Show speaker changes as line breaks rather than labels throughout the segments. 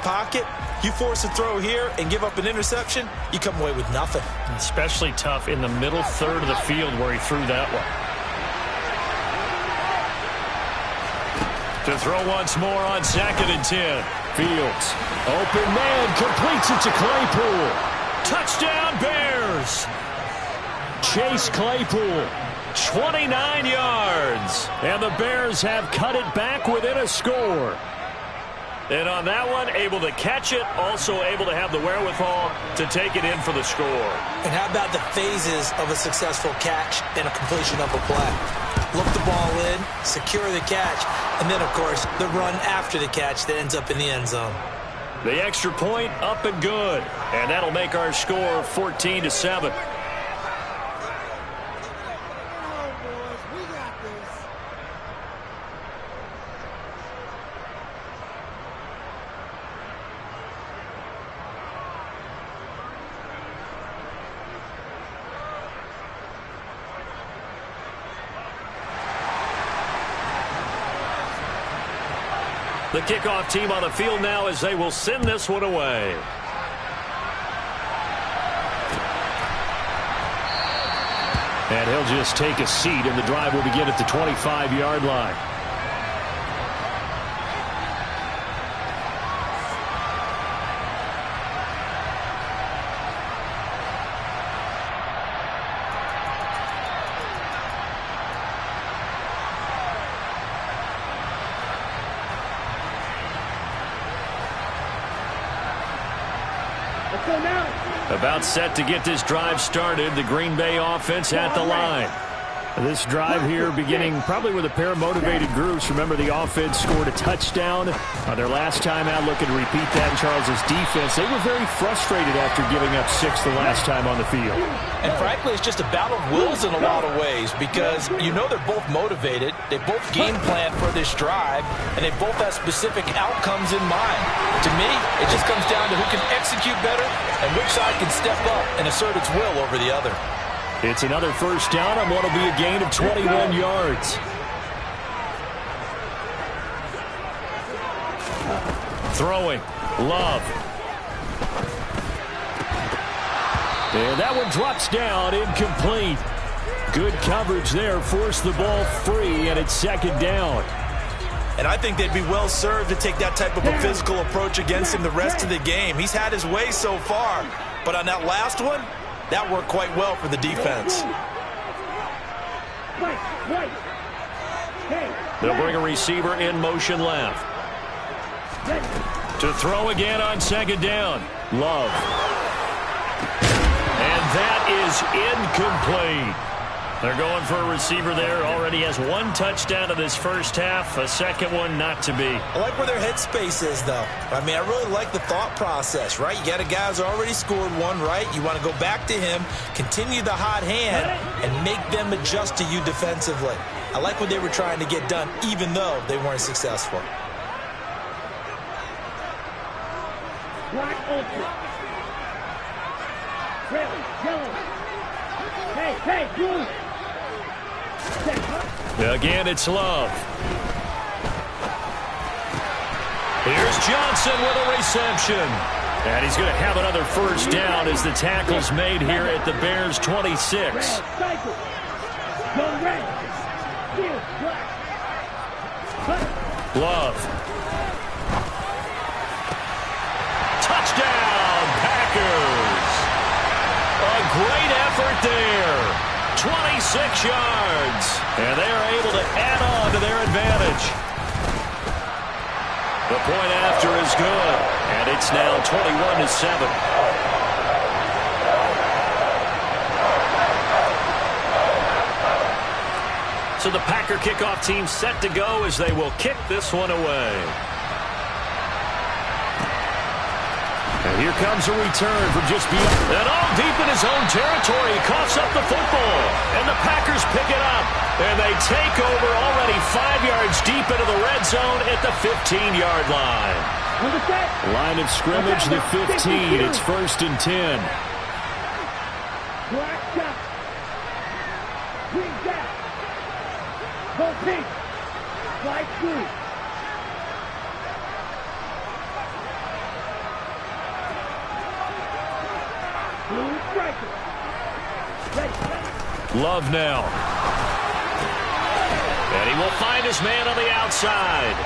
pocket, you force a throw here and give up an interception, you come away with nothing.
Especially tough in the middle third of the field where he threw that one. To throw once more on 2nd and 10. Fields. Open man. Completes it to Claypool. Touchdown Bears. Chase Claypool. 29 yards. And the Bears have cut it back within a score. And on that one, able to catch it, also able to have the wherewithal to take it in for the score.
And how about the phases of a successful catch and a completion of a play? Look the ball in, secure the catch, and then, of course, the run after the catch that ends up in the end zone.
The extra point up and good. And that'll make our score 14-7. The kickoff team on the field now as they will send this one away. And he'll just take a seat, and the drive will begin at the 25-yard line. About set to get this drive started. The Green Bay offense at the line. This drive here beginning probably with a pair of motivated groups. Remember, the offense scored a touchdown on their last time out. Looking to repeat that in Charles' defense. They were very frustrated after giving up 6 the last time on the field.
And frankly, it's just a battle of wills in a lot of ways because you know they're both motivated. They both game plan for this drive, and they both have specific outcomes in mind. To me, it just comes down to who can execute better and which side can step up and assert its will over the other.
It's another first down on what will be a gain of 21 yards. Throwing. Love. And that one drops down, incomplete. Good coverage there, forced the ball free, and it's 2nd down.
And I think they'd be well served to take that type of a physical approach against him the rest of the game. He's had his way so far, but on that last one, that worked quite well for the defense.
They'll bring a receiver in motion left. To throw again on 2nd down. Love. And that is incomplete. They're going for a receiver there. Already has 1 touchdown in this first half. A second one not to be.
I like where their headspace is, though. I mean, I really like the thought process, right? You got a guy who's already scored 1, right? You want to go back to him, continue the hot hand, and make them adjust to you defensively. I like what they were trying to get done, even though they weren't successful.
Black open. Red, yellow. Hey, blue.
Again, it's Love. Here's Johnson with a reception. And he's going to have another first down as the tackle's made here at the Bears' 26. Love. Touchdown, Packers. A great effort there. 26 yards. And they are able to add on to their advantage. The point after is good. And it's now 21-7. So the Packer kickoff team set to go as they will kick this one away. And here comes a return from just beyond. And all deep in his own territory. He coughs up the football. And the Packers pick it up. And they take over already 5 yards deep into the red zone at the 15-yard line. Line of scrimmage, the 15. It's 1st and 10.
Black shot. Green gap. Go pink. White blue.
Love now. And he will find his man on the outside.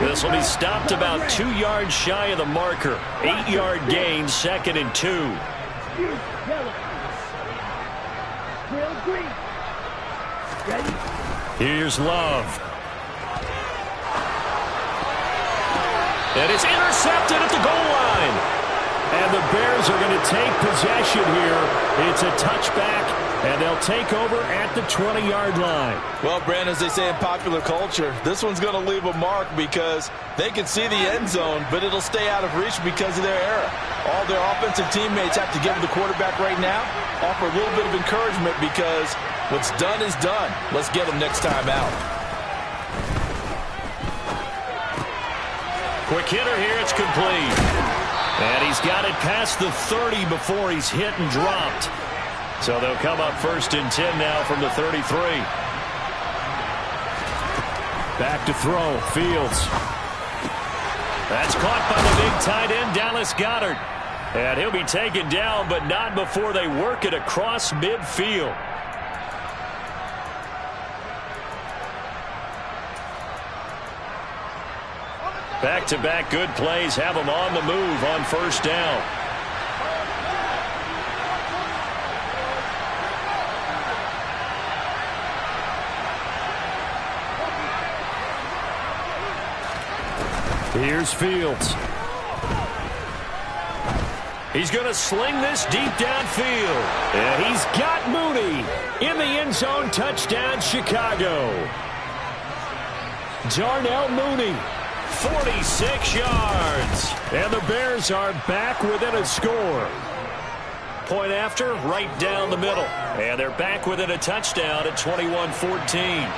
This will be stopped about 2 yards shy of the marker. 8-yard gain, 2nd and 2. Here's Love. And it's intercepted at the goal line. And the Bears are going to take possession here. It's a touchback, and they'll take over at the 20-yard line.
Well, Brandon, as they say in popular culture, this one's going to leave a mark because they can see the end zone, but it'll stay out of reach because of their error. All their offensive teammates have to give the quarterback right now, offer a little bit of encouragement because what's done is done. Let's get them next time out.
Quick hitter here, it's complete. And he's got it past the 30 before he's hit and dropped. So they'll come up 1st and 10 now from the 33. Back to throw, Fields. That's caught by the big tight end, Dallas Goedert. And he'll be taken down, but not before they work it across midfield. Back-to-back good plays have them on the move on 1st down. Here's Fields. He's going to sling this deep downfield. And he's got Mooney in the end zone. Touchdown, Chicago. Darnell Mooney. 46 yards. And the Bears are back within a score. Point after, right down the middle. And they're back within a touchdown at 21-14.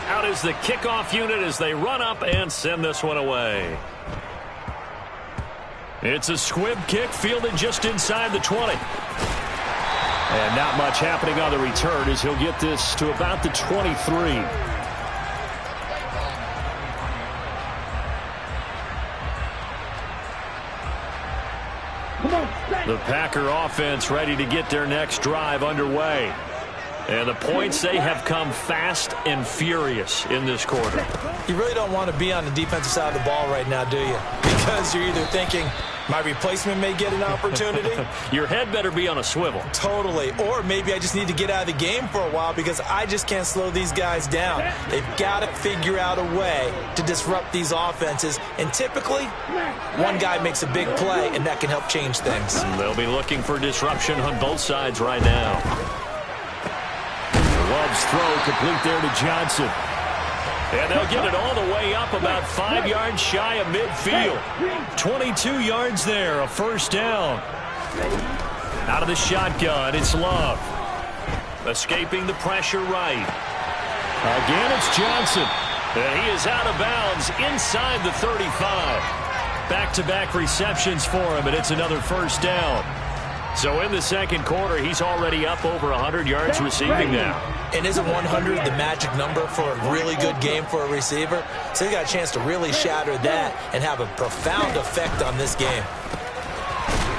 Out is the kickoff unit as they run up and send this one away. It's a squib kick fielded just inside the 20. And not much happening on the return as he'll get this to about the 23. The Packer offense ready to get their next drive underway. And the points, they have come fast and furious in this quarter.
You really don't want to be on the defensive side of the ball right now, do you? Because you're either thinking, my replacement may get an opportunity.
Your head better be on a swivel.
Totally. Or maybe I just need to get out of the game for a while because I just can't slow these guys down. They've got to figure out a way to disrupt these offenses. And typically, one guy makes a big play, and that can help change things.
They'll be looking for disruption on both sides right now. Love's throw complete there to Johnson. And they'll get it all the way up about 5 yards shy of midfield. 22 yards there, a 1st down. Out of the shotgun, it's Love. Escaping the pressure right. Again, it's Johnson. And he is out of bounds inside the 35. Back-to-back receptions for him, and it's another 1st down. So in the second quarter, he's already up over 100 yards receiving now.
And isn't 100 the magic number for a really good game for a receiver? So he got a chance to really shatter that and have a profound effect on this game.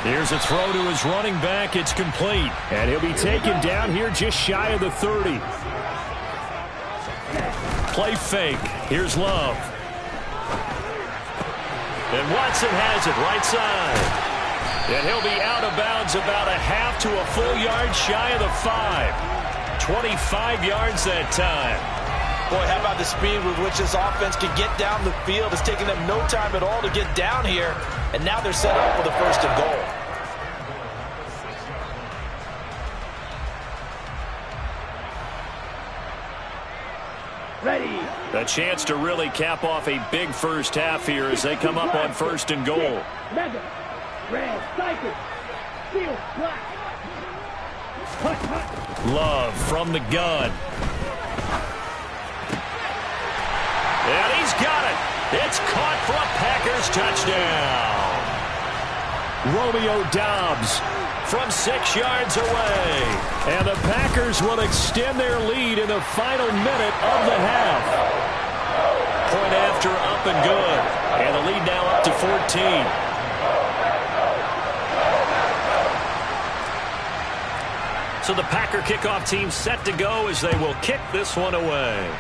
Here's a throw to his running back. It's complete. And he'll be taken down here just shy of the 30. Play fake. Here's Love. And Watson has it right side. And he'll be out of bounds about a half to a full yard shy of the 5. 25 yards that time.
Boy, how about the speed with which this offense can get down the field? It's taking them no time at all to get down here. And now they're set up for the 1st and goal.
Ready.
A chance to really cap off a big first half here as they come up on 1st and goal.
Leather. Red. Cycle. Steel. Black.
Love from the gun. And he's got it. It's caught for a Packers touchdown. Romeo Doubs from 6 yards away. And the Packers will extend their lead in the final minute of the half. Point after. booster up and good. And the lead now up to 14. So the Packer kickoff team set to go as they will kick this one away.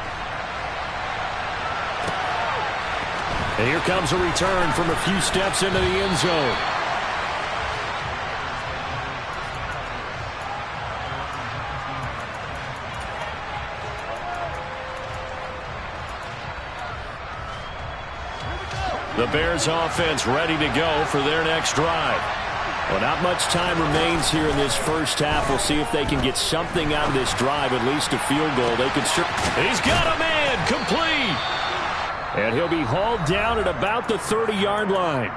And here comes a return from a few steps into the end zone. The Bears offense ready to go for their next drive. Well, not much time remains here in this first half. We'll see if they can get something out of this drive, at least a field goal. They can. He's got a man, complete. And he'll be hauled down at about the 30-yard line.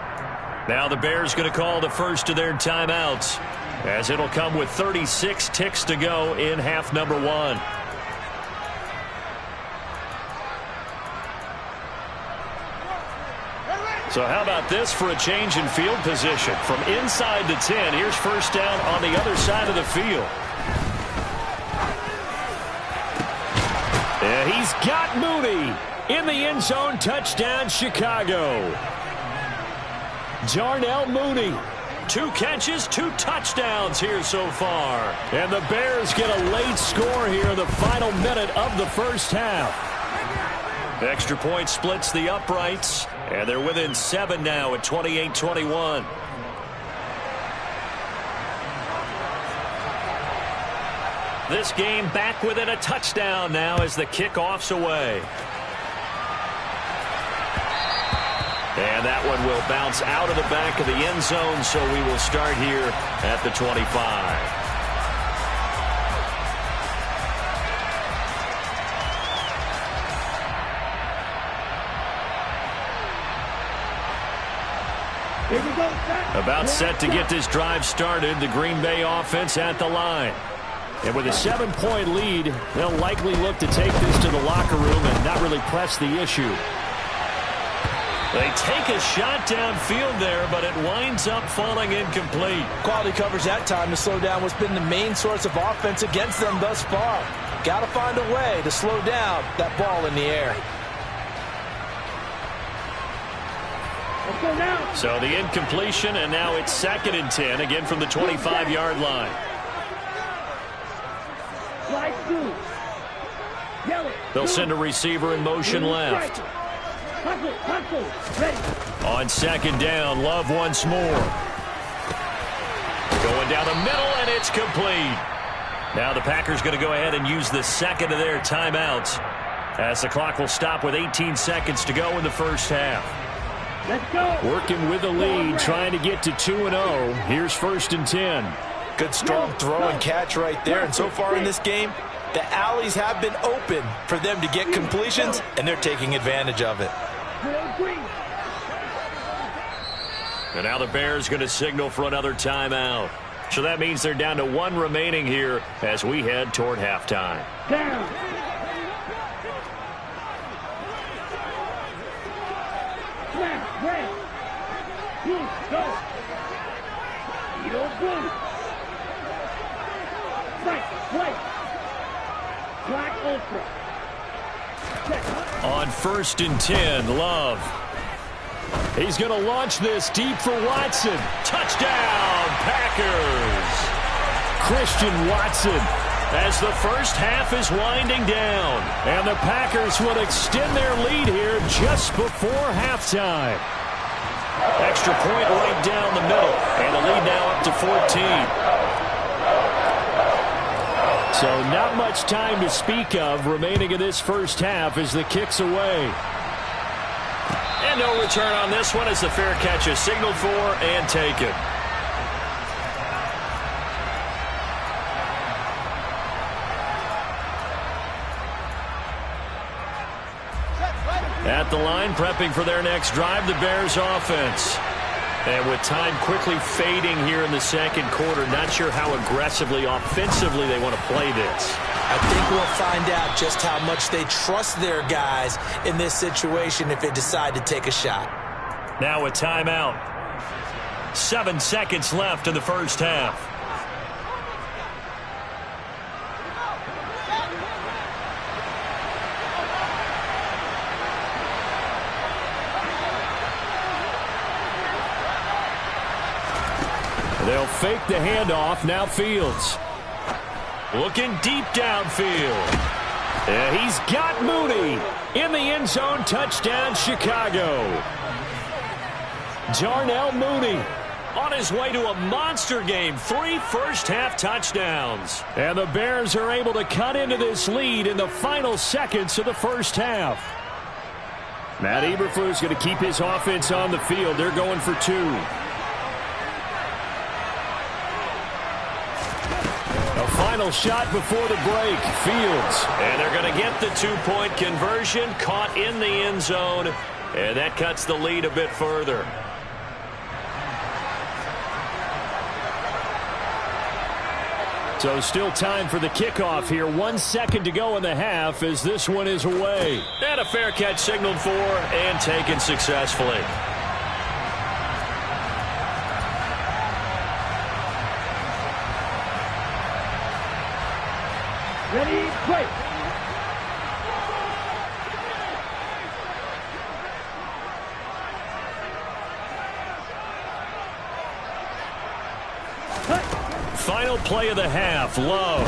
Now the Bears going to call the first of their timeouts, as it'll come with 36 ticks to go in half number one. So how about this for a change in field position? From inside to 10, here's first down on the other side of the field. And he's got Mooney in the end zone. Touchdown, Chicago. Darnell Mooney. 2 catches, 2 touchdowns here so far. And the Bears get a late score here in the final minute of the first half. The extra point splits the uprights, and they're within 7 now at 28-21. This game back within a touchdown now as the kickoff's away. And that one will bounce out of the back of the end zone, so we will start here at the 25. About set to get this drive started, the Green Bay offense at the line. And with a 7-point lead, they'll likely look to take this to the locker room and not really press the issue. They take a shot downfield there, but it winds up falling incomplete.
Quality coverage that time to slow down what's been the main source of offense against them thus far. Got to find a way to slow down that ball in the air.
So the incompletion, and now it's 2nd and 10, again from the 25-yard line. They'll send a receiver in motion left. On 2nd down, Love once more. Going down the middle, and it's complete. Now the Packers going to go ahead and use the second of their timeouts, as the clock will stop with 18 seconds to go in the first half.
Let's go.
Working with the lead, trying to get to 2-0. Here's 1st and 10.
Good strong throw and catch right there. And so far in this game, the alleys have been open for them to get completions, and they're taking advantage of it.
And now the Bears going to signal for another timeout. So that means they're down to 1 remaining here as we head toward halftime.
Down.
On 1st and 10, Love. He's going to launch this deep for Watson. Touchdown, Packers. Christian Watson, as the first half is winding down. And the Packers will extend their lead here just before halftime. Extra point right down the middle. And the lead now up to 14. So not much time to speak of remaining in this first half as the kick's away. And no return on this one as the fair catch is signaled for and taken. At the line, prepping for their next drive, the Bears offense. And with time quickly fading here in the second quarter, not sure how aggressively, offensively they want to play this.
I think we'll find out just how much they trust their guys in this situation if they decide to take a shot.
Now a timeout. 7 seconds left in the first half. They'll fake the handoff. Now Fields. Looking deep downfield. And he's got Mooney in the end zone. Touchdown, Chicago. Darnell Mooney on his way to a monster game. 3 first-half touchdowns. And the Bears are able to cut into this lead in the final seconds of the first half. Matt Eberflus going to keep his offense on the field. They're going for 2. A final shot before the break. Fields. And they're going to get the 2-point conversion. Caught in the end zone. And that cuts the lead a bit further. So still time for the kickoff here. 1 second to go in the half as this one is away. And a fair catch signaled for and taken successfully.
Ready, play.
Final play of the half. Love.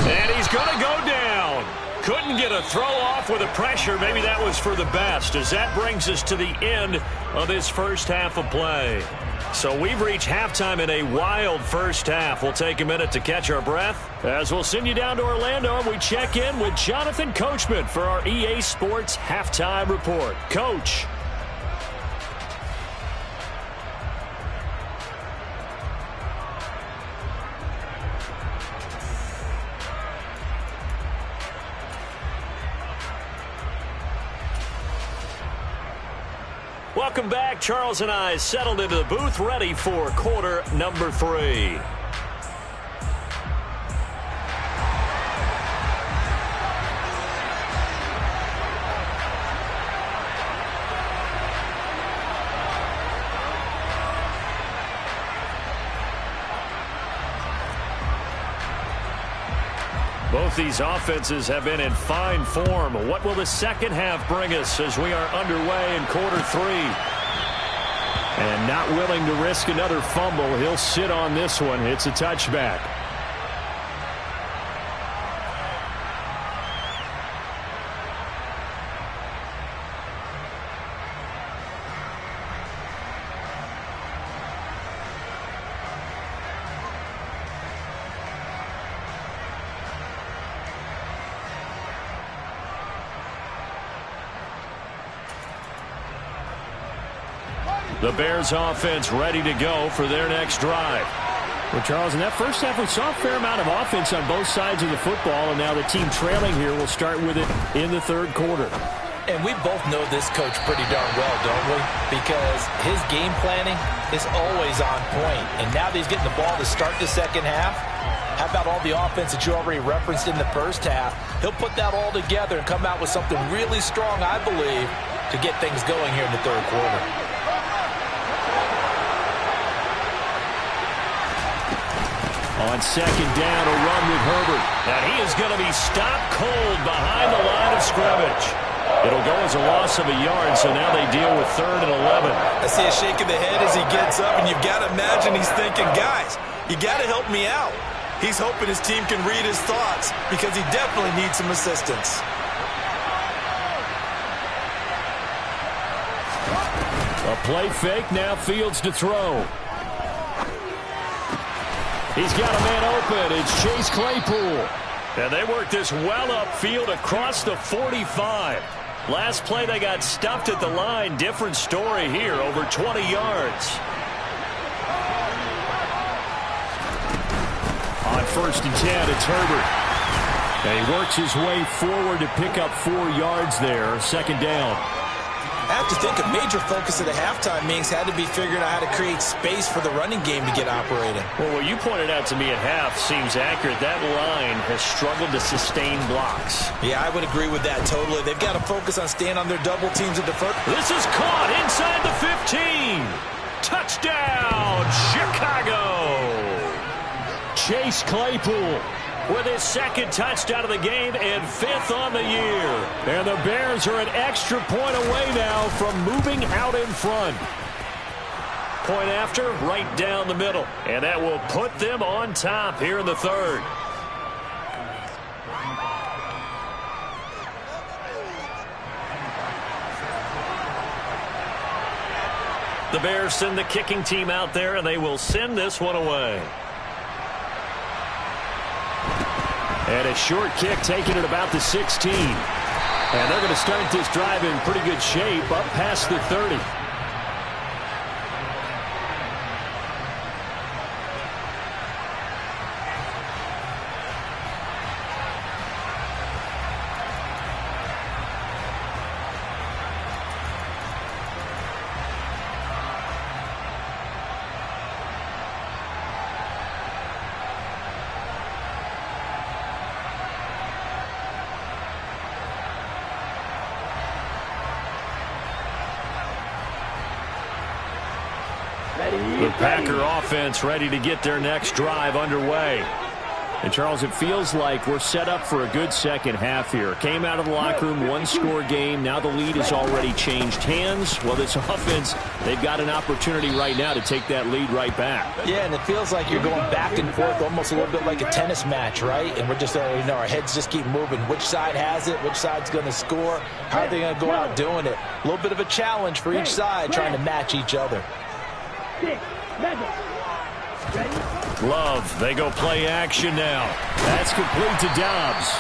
And he's going to go down. Couldn't get a throw off with the pressure. Maybe that was for the best, as that brings us to the end of this first half of play. So we've reached halftime in a wild first half. We'll take a minute to catch our breath as we'll send you down to Orlando and we check in with Jonathan Coachman for our EA Sports Halftime Report. Coach. Welcome back. Charles and I settled into the booth, ready for quarter number 3. Both these offenses have been in fine form. What will the second half bring us as we are underway in quarter 3? And not willing to risk another fumble. He'll sit on this one. It's a touchback. The Bears offense ready to go for their next drive. Well, Charles, in that first half, we saw a fair amount of offense on both sides of the football, and now the team trailing here will start with it in the third quarter.
And we both know this coach pretty darn well, don't we? Because his game planning is always on point. And now that he's getting the ball to start the second half, how about all the offense that you already referenced in the first half? He'll put that all together and come out with something really strong, I believe, to get things going here in the third quarter.
On second down, a run with Herbert. And he is going to be stopped cold behind the line of scrimmage. It'll go as a loss of a yard, so now they deal with 3rd and 11.
I see a shake of the head as he gets up, and you've got to imagine he's thinking, guys, you got to help me out. He's hoping his team can read his thoughts because he definitely needs some assistance.
A play fake, now Fields to throw. He's got a man open. It's Chase Claypool. And they work this well upfield across the 45. Last play they got stuffed at the line. Different story here, over 20 yards. On 1st and 10, it's Herbert. And he works his way forward to pick up 4 yards there. Second down.
I have to think a major focus of the halftime meetings had to be figuring out how to create space for the running game to get operating.
Well, what you pointed out to me at half seems accurate. That line has struggled to sustain blocks.
Yeah, I would agree with that totally. They've got to focus on staying on their double teams and defer.
This is caught inside the 15. Touchdown, Chicago. Chase Claypool with his 2nd touchdown of the game and 5th on the year. And the Bears are an extra point away now from moving out in front. point after, right down the middle. And that will put them on top here in the third. The Bears send the kicking team out there, and they will send this one away. And a short kick taken at about the 16. And they're going to start this drive in pretty good shape up past the 30. The Packer offense ready to get their next drive underway. And, Charles, it feels like we're set up for a good second half here. Came out of the locker room, one-score game. Now the lead has already changed hands. Well, this offense, they've got an opportunity right now to take that lead right back.
Yeah, and it feels like you're going back and forth almost a little bit like a tennis match, right? And we're just, our heads just keep moving. Which side has it? Which side's going to score? How are they going to go out doing it? A little bit of a challenge for each side trying to match each other.
Love, they go play action now. That's complete to Dobbs.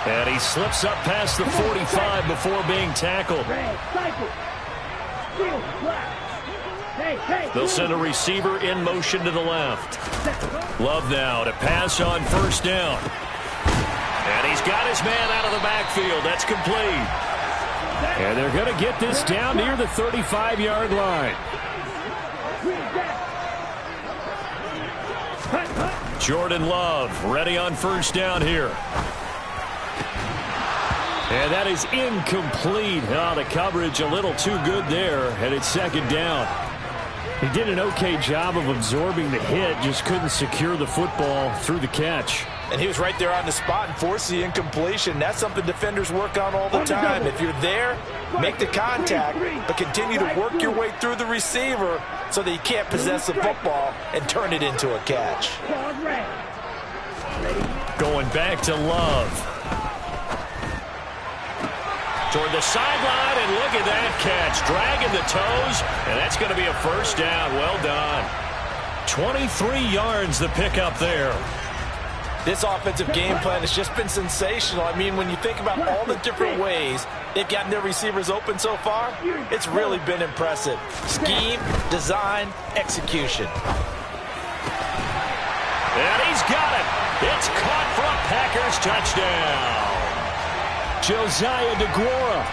And he slips up past the 45 before being tackled. They'll send a receiver in motion to the left. Love now to pass on first down. And he's got his man out of the backfield. That's complete. And they're going to get this down near the 35-yard line. Jordan Love ready on first down here. And that is incomplete. Oh, the coverage a little too good there, and it's second down. He did an okay job of absorbing the hit, just couldn't secure the football through the catch.
And he was right there on the spot and forced the incompletion. That's something defenders work on all the time. If you're there, make the contact, but continue to work your way through the receiver so that you can't possess the football and turn it into a catch.
Going back to Love. Toward the sideline, and look at that catch. Dragging the toes, and that's going to be a first down. Well done. 23 yards the pickup there.
This offensive game plan has just been sensational. I mean, when you think about all the different ways they've gotten their receivers open so far, it's really been impressive. Scheme, design, execution.
And he's got it. It's caught for a Packers touchdown. Josiah DeGuara,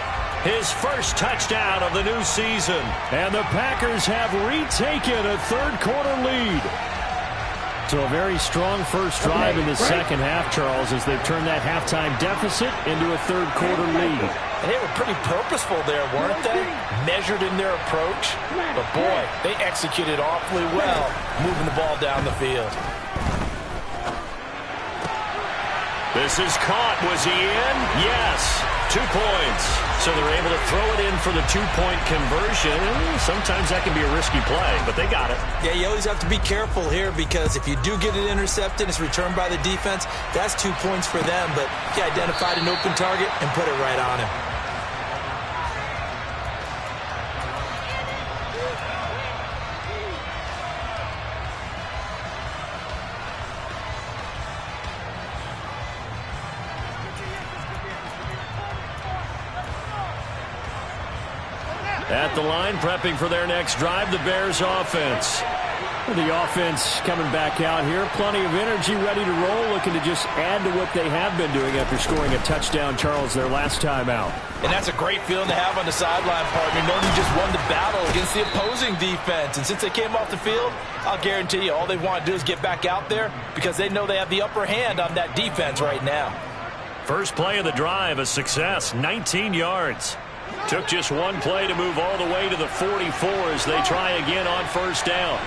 his first touchdown of the new season. And the Packers have retaken a third-quarter lead. So a very strong first drive in the second half, Charles, as they've turned that halftime deficit into a third-quarter lead.
And they were pretty purposeful there, weren't they? Measured in their approach. But, boy, they executed awfully well, moving the ball down the field.
This is caught. Was he in? Yes. 2 points. So they're able to throw it in for the two-point conversion. Sometimes that can be a risky play, but they got it.
Yeah, you always have to be careful here because if you do get it intercepted, it's returned by the defense, that's 2 points for them. But he identified an open target and put it right on him.
At the line, prepping for their next drive, the Bears offense. The offense coming back out here. Plenty of energy, ready to roll, looking to just add to what they have been doing after scoring a touchdown, Charles, their last time out.
And that's a great feeling to have on the sideline, partner, knowing you just won the battle against the opposing defense. And since they came off the field, I'll guarantee you all they want to do is get back out there because they know they have the upper hand on that defense right now.
First play of the drive, a success, 19 yards. Took just one play to move all the way to the 44 as they try again on first down.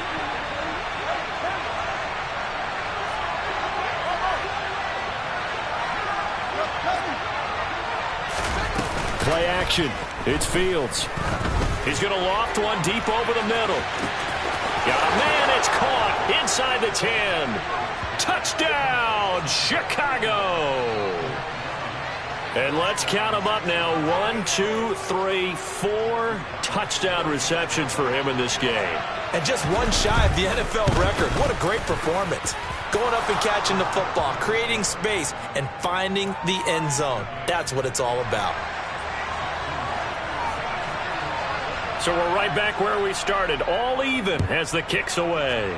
Play action. It's Fields. He's going to loft one deep over the middle. Oh, man, it's caught inside the 10. Touchdown, Chicago. And let's count them up now. 1, 2, 3, 4 touchdown receptions for him in this game.
And just one shy of the NFL record. What a great performance. Going up and catching the football, creating space, and finding the end zone. That's what it's all about.
So we're right back where we started. All even as the kick's away.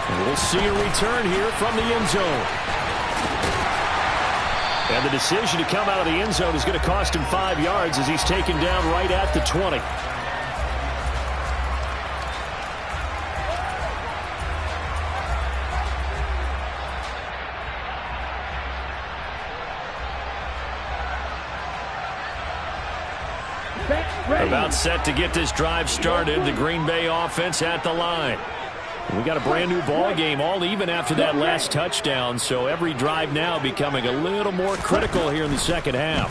And we'll see a return here from the end zone. And the decision to come out of the end zone is going to cost him 5 yards as he's taken down right at the 20. About set to get this drive started. The Green Bay offense at the line. We got a brand new ball game, all even after that last touchdown, so every drive now becoming a little more critical here in the second half.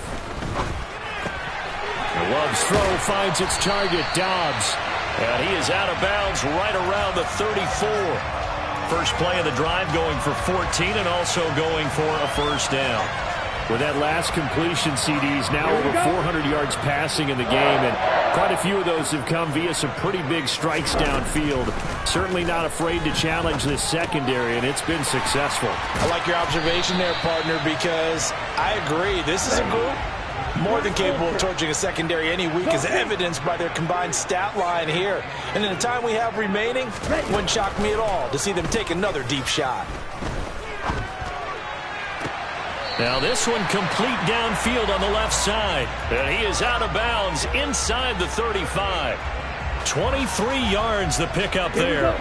Love's throw finds its target, Dobbs, and he is out of bounds right around the 34. First play of the drive going for 14 and also going for a first down. With that last completion, CD's now over 400 yards passing in the game, and quite a few of those have come via some pretty big strikes downfield. Certainly not afraid to challenge this secondary, and it's been successful.
I like your observation there, partner, because I agree. This is a group more than capable of torching a secondary any week, as evidenced by their combined stat line here. And in the time we have remaining, it wouldn't shock me at all to see them take another deep shot.
Now this one complete downfield on the left side. And he is out of bounds inside the 35. 23 yards the pickup there.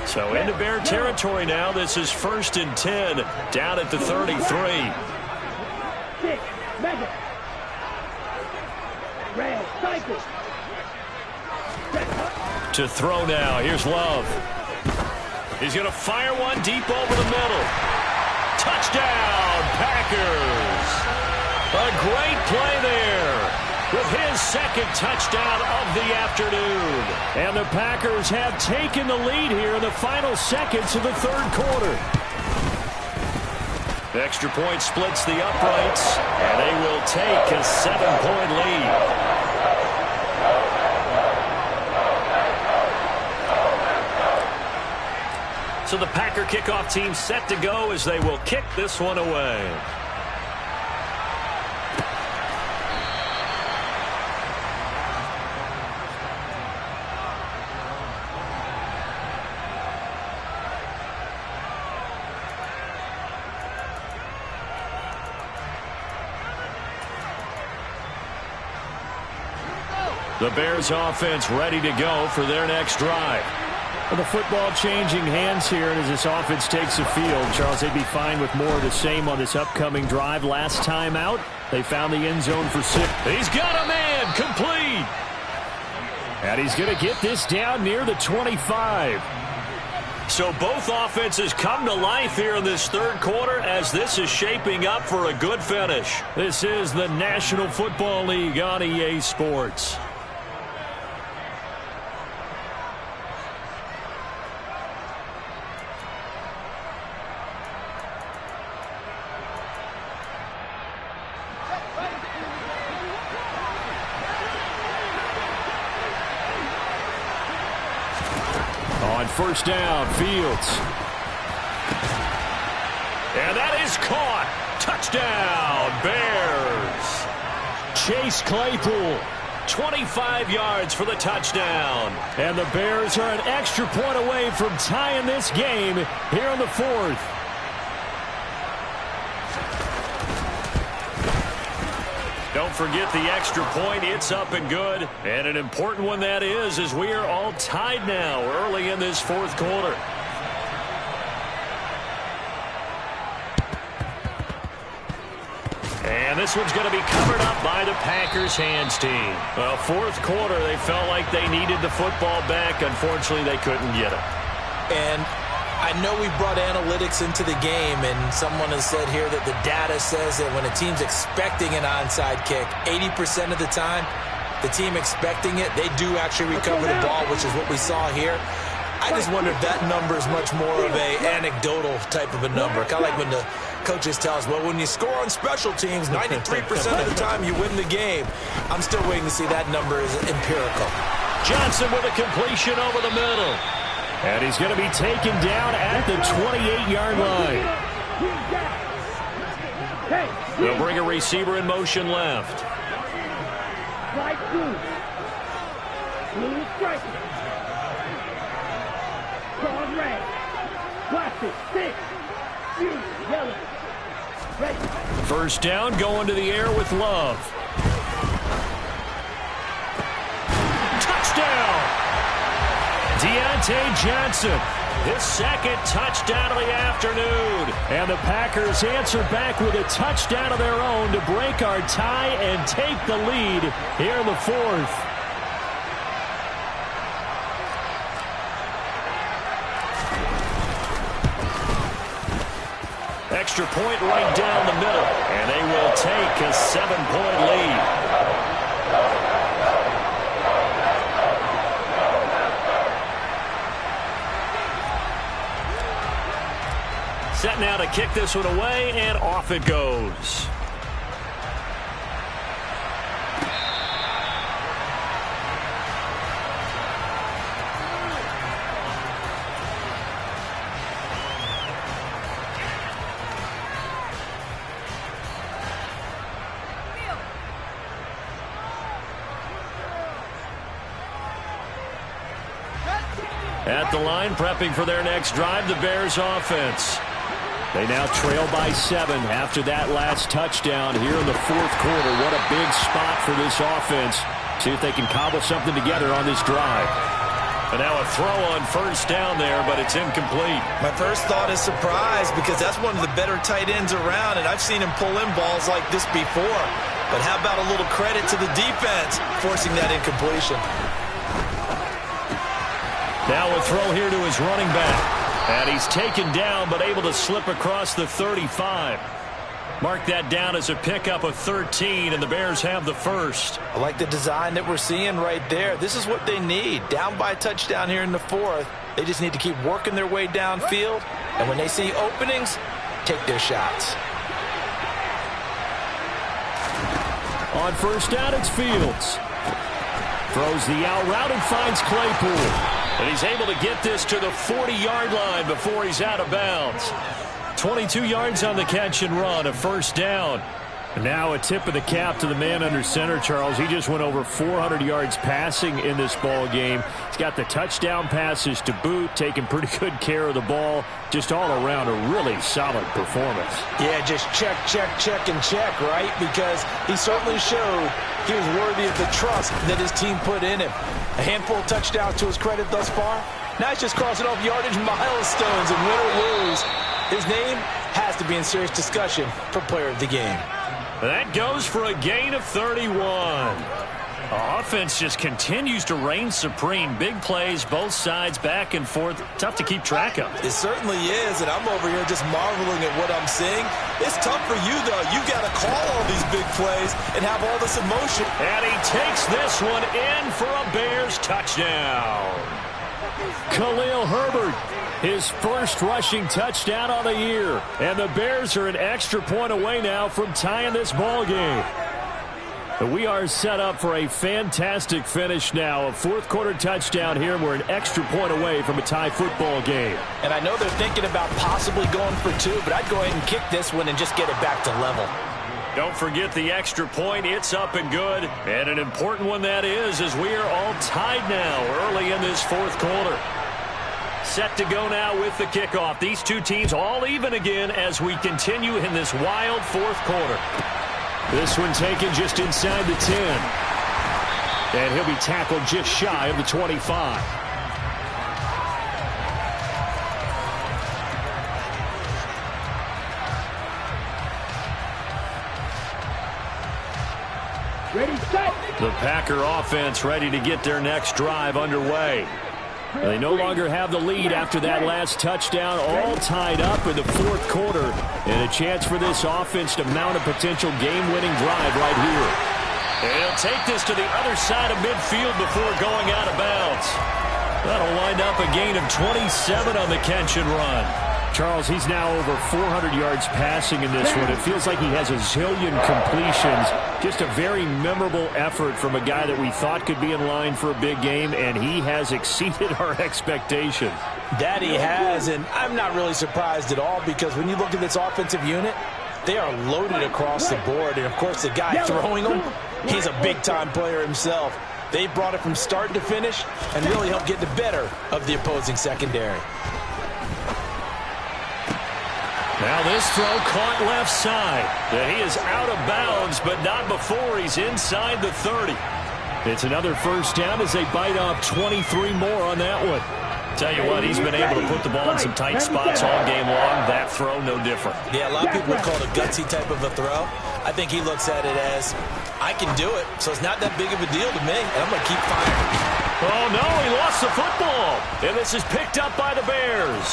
So into Bear territory now. This is 1st and 10 down at the 33. To throw now. Here's Love. He's going to fire one deep over the middle. Touchdown, Packers. A great play there with his second touchdown of the afternoon. And the Packers have taken the lead here in the final seconds of the third quarter. The extra point splits the uprights, and they will take a 7-point lead. So the Packer kickoff team set to go as they will kick this one away. The Bears offense ready to go for their next drive. Well, the football changing hands here, and as this offense takes the field, Charles, they'd be fine with more of the same on this upcoming drive. Last time out, they found the end zone for 6. He's got a man complete. And he's going to get this down near the 25. So both offenses come to life here in this third quarter as this is shaping up for a good finish. This is the National Football League on EA Sports. On first down, Fields. And that is caught. Touchdown, Bears. Chase Claypool, 25 yards for the touchdown. And the Bears are an extra point away from tying this game here in the fourth. Don't forget the extra point. It's up and good. And an important one that is, as we are all tied now early in this fourth quarter. And this one's going to be covered up by the Packers hands team. Well, fourth quarter, they felt like they needed the football back. Unfortunately, they couldn't get it.
And I know we brought analytics into the game, and someone has said here that the data says that when a team's expecting an onside kick, 80% of the time, the team expecting it, they do actually recover the ball, which is what we saw here. I just wonder if that number is much more of a anecdotal type of a number. Kind of like when the coaches tell us, well, when you score on special teams, 93% of the time you win the game. I'm still waiting to see that number is empirical.
Johnson with a completion over the middle. And he's going to be taken down at the 28-yard line. They'll bring a receiver in motion left.
Right blue. Blue strike. Cross red. Plastic. 6. Blue. Yellow. Red.
First down, going to the air with Love. Touchdown! Deontay Johnson, his second touchdown of the afternoon. And the Packers answer back with a touchdown of their own to break our tie and take the lead here in the fourth. Extra point right down the middle, and they will take a 7-point lead. Set now to kick this one away, and off it goes. At the line, prepping for their next drive, the Bears offense. They now trail by 7 after that last touchdown here in the fourth quarter. What a big spot for this offense. See if they can cobble something together on this drive. And now a throw on first down there, but it's incomplete.
My first thought is surprise because that's one of the better tight ends around, and I've seen him pull in balls like this before. But how about a little credit to the defense forcing that incompletion?
Now a throw here to his running back. And he's taken down, but able to slip across the 35. Mark that down as a pickup of 13, and the Bears have the first.
I like the design that we're seeing right there. This is what they need. Down by a touchdown here in the fourth. They just need to keep working their way downfield. And when they see openings, take their shots.
On first down, it's Fields. Throws the out route and finds Claypool. And he's able to get this to the 40-yard line before he's out of bounds. 22 yards on the catch and run, a first down. And now a tip of the cap to the man under center, Charles. He just went over 400 yards passing in this ball game. He's got the touchdown passes to boot, taking pretty good care of the ball. Just all around a really solid performance.
Yeah, just check, and check, right? Because he certainly showed he was worthy of the trust that his team put in him. A handful of touchdowns to his credit thus far. Now he's just crossing off yardage milestones, and win or lose, his name has to be in serious discussion for player of the game.
That goes for a gain of 31. Offense just continues to reign supreme. Big plays, both sides, back and forth. Tough to keep track of.
It certainly is, and I'm over here just marveling at what I'm seeing. It's tough for you, though. You got to call all these big plays and have all this emotion.
And he takes this one in for a Bears touchdown. Khalil Herbert, his first rushing touchdown on the year. And the Bears are an extra point away now from tying this ball game. We are set up for a fantastic finish now. A fourth quarter touchdown here, and we're an extra point away from a tie football game.
And I know they're thinking about possibly going for 2, but I'd go ahead and kick this one and just get it back to level.
Don't forget the extra point. It's up and good. And an important one that is, as we are all tied now early in this fourth quarter. Set to go now with the kickoff. These two teams all even again as we continue in this wild fourth quarter. This one taken just inside the 10. And he'll be tackled just shy of the 25.
Ready, set.
The Packer offense ready to get their next drive underway. They no longer have the lead after that last touchdown, all tied up in the fourth quarter. And a chance for this offense to mount a potential game-winning drive right here. And he'll take this to the other side of midfield before going out of bounds. That'll wind up a gain of 27 on the catch and run.
Charles, he's now over 400 yards passing in this one. It feels like he has a zillion completions. Just a very memorable effort from a guy that we thought could be in line for a big game, and he has exceeded our expectations.
That he has, and I'm not really surprised at all because when you look at this offensive unit, they are loaded across the board. And, of course, the guy throwing them, he's a big-time player himself. They brought it from start to finish and really helped get the better of the opposing secondary.
Now this throw caught left side. He is out of bounds, but not before he's inside the 30.
It's another first down as they bite off 23 more on that one.
Tell you what, he's been able to put the ball in some tight spots all game long. That throw, no different.
Yeah, a lot of people would call it a gutsy type of a throw. I think he looks at it as, I can do it, so it's not that big of a deal to me, and I'm going to keep firing.
Oh, no, he lost the football. And this is picked up by the Bears.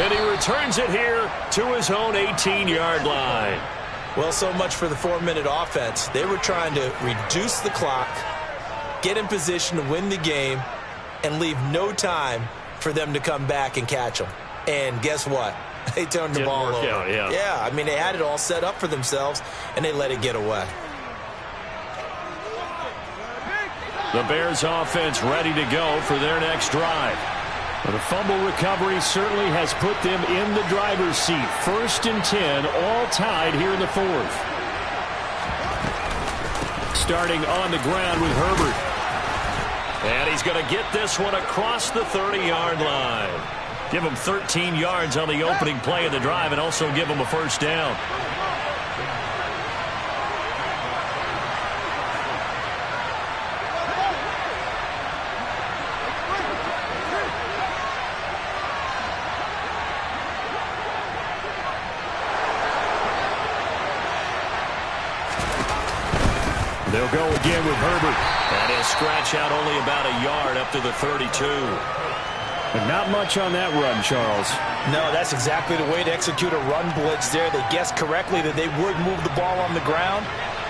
And he returns it here to his own 18-yard line.
Well, so much for the 4-minute offense. They were trying to reduce the clock, get in position to win the game, and leave no time for them to come back and catch them. And guess what? They turned the ball over. Yeah, I mean, they had it all set up for themselves, and they let it get away.
The Bears offense ready to go for their next drive.
But a fumble recovery certainly has put them in the driver's seat. 1st and 10, all tied here in the 4th. Starting on the ground with Herbert.
And he's going to get this one across the 30-yard line. Give him 13 yards on the opening play of the drive and also give him a first down.
They'll go again with Herbert.
And he'll scratch out only about a yard up to the 32.
But not much on that run, Charles.
No, that's exactly the way to execute a run blitz there. They guessed correctly that they would move the ball on the ground,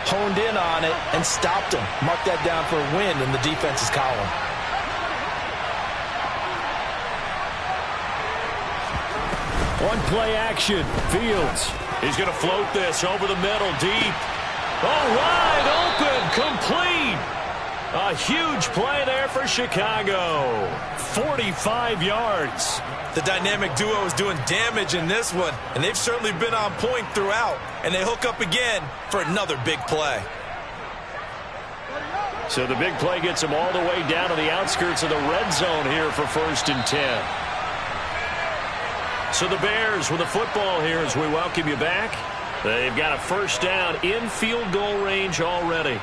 honed in on it, and stopped them. Mark that down for a win in the defense's column.
On play action, Fields.
He's going to float this over the middle, deep. Oh, wide open, complete. A huge play there for Chicago. 45 yards.
The dynamic duo is doing damage in this one, and they've certainly been on point throughout, and they hook up again for another big play.
So the big play gets them all the way down to the outskirts of the red zone here for 1st and 10. So the Bears with the football here as we welcome you back. They've got a first down in field goal range already.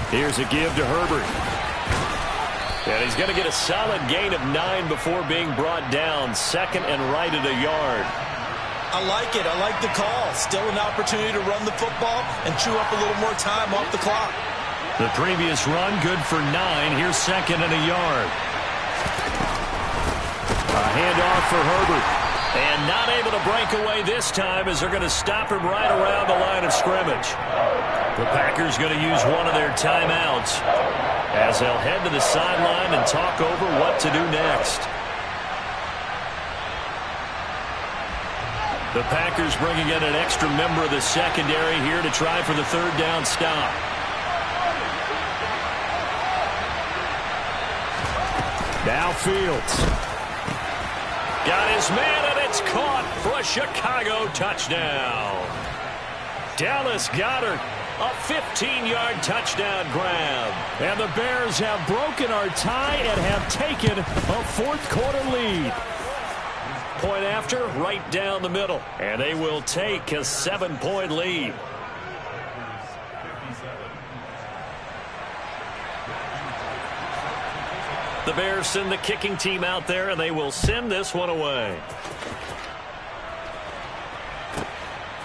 Here's a give to Herbert.
And he's going to get a solid gain of 9 before being brought down. 2nd and right at a yard.
I like it. I like the call. Still an opportunity to run the football and chew up a little more time off the clock.
The previous run good for 9. Here's 2nd and a yard.
A handoff for Herbert.
And not able to break away this time as they're going to stop him right around the line of scrimmage. The Packers going to use one of their timeouts as they'll head to the sideline and talk over what to do next. The Packers bringing in an extra member of the secondary here to try for the 3rd down stop.
Now Fields.
Got his man, and it's caught for a Chicago touchdown. Dallas Goedert, a 15-yard touchdown grab.
And the Bears have broken our tie and have taken a 4th quarter lead.
Point after, right down the middle. And they will take a 7-point lead. The Bears send the kicking team out there, and they will send this one away.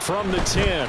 From the 10.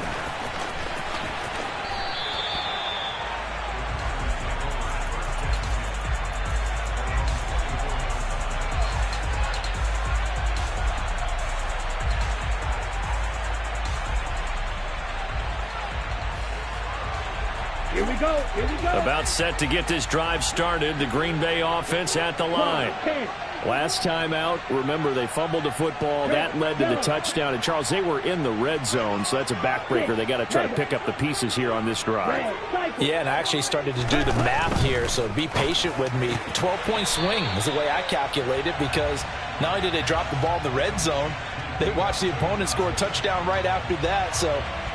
we go. Here we go.
About set to get this drive started. The Green Bay offense at the line.
10.
Last time out, remember, they fumbled the football. That led to the touchdown. And, Charles, they were in the red zone, so that's a backbreaker. They got to try to pick up the pieces here on this drive.
Yeah, and I actually started to do the math here, so be patient with me. 12-point swing is the way I calculate it, because not only did they drop the ball in the red zone, they watched the opponent score a touchdown right after that. So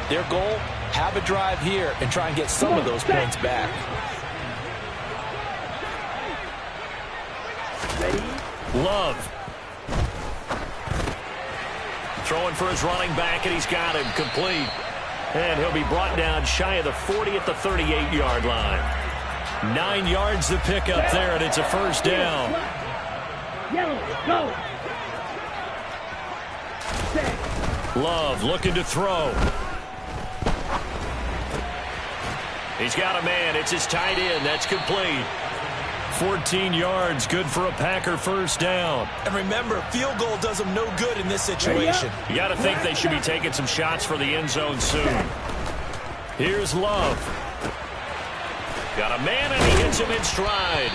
their goal, have a drive here and try and get some of those points back.
Ready?
Love. Throwing for his running back, and he's got him complete. And he'll be brought down shy of the 40 at the 38-yard line. 9 yards to pick up there, and it's a first down.
Yellow, go. Set.
Love looking to throw. He's got a man. It's his tight end. That's complete. 14 yards, good for a Packer first down.
And remember, field goal does them no good in this situation.
You got to think they should be taking some shots for the end zone soon. Here's Love. Got a man, and he hits him in stride.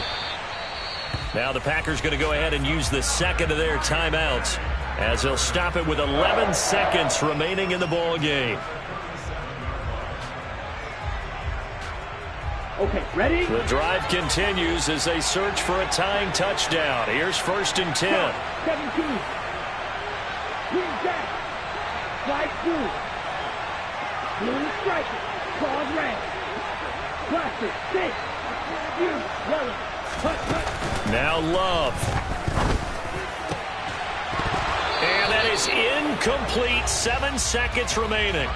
Now the Packers going to go ahead and use the second of their timeouts, as they'll stop it with 11 seconds remaining in the ball game.
Okay, ready?
The drive continues as they search for a tying touchdown. Here's 1st and 10.
17. Green back. Slide through. Blue striker. Claws red. Plastic. 6. Blue. Yellow. Cut.
Now Love. And that is incomplete. 7 seconds remaining.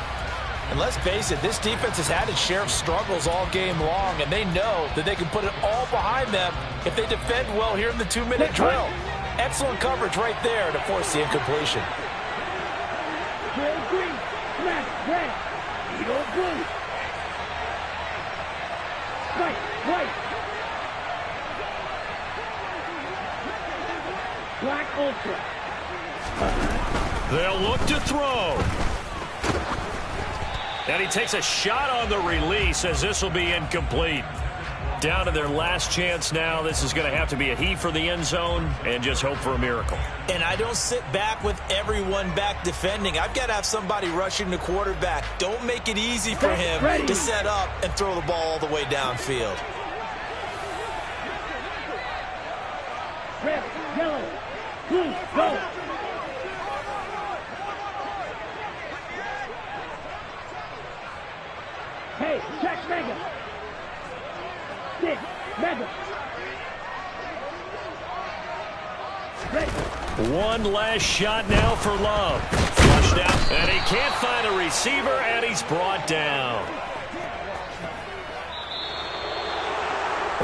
And let's face it, this defense has had its share of struggles all game long, and they know that they can put it all behind them if they defend well here in the 2-minute drill. Excellent coverage right there to force the incompletion.
Trail green. Smash. Red. Eagle blue. White. Black ultra.
They'll look to throw. And he takes a shot on the release, as this will be incomplete. Down to their last chance now. This is going to have to be a heave for the end zone and just hope for a miracle.
And I don't sit back with everyone back defending. I've got to have somebody rushing the quarterback. Don't make it easy for him to set up and throw the ball all the way downfield.
Red. Yellow. Blue. Go. Hey, check Mega. 6, Mega. Ready.
One last shot now for Love. Flushed out, and he can't find a receiver, and he's brought down.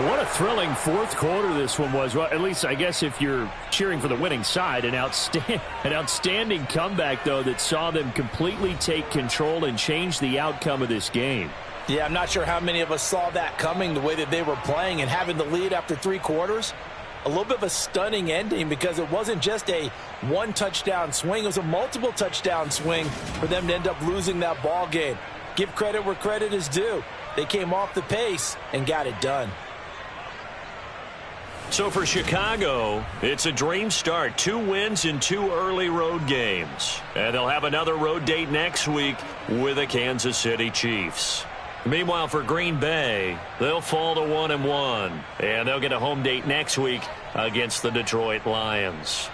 What a thrilling fourth quarter this one was. Well, at least I guess if you're cheering for the winning side, an outstanding comeback, though, that saw them completely take control and change the outcome of this game.
Yeah, I'm not sure how many of us saw that coming, the way that they were playing and having the lead after 3 quarters. A little bit of a stunning ending, because it wasn't just a one-touchdown swing. It was a multiple touchdown swing for them to end up losing that ball game. Give credit where credit is due. They came off the pace and got it done.
So for Chicago, it's a dream start. 2 wins in 2 early road games. And they'll have another road date next week with the Kansas City Chiefs. Meanwhile, for Green Bay, they'll fall to 1-1. And they'll get a home date next week against the Detroit Lions.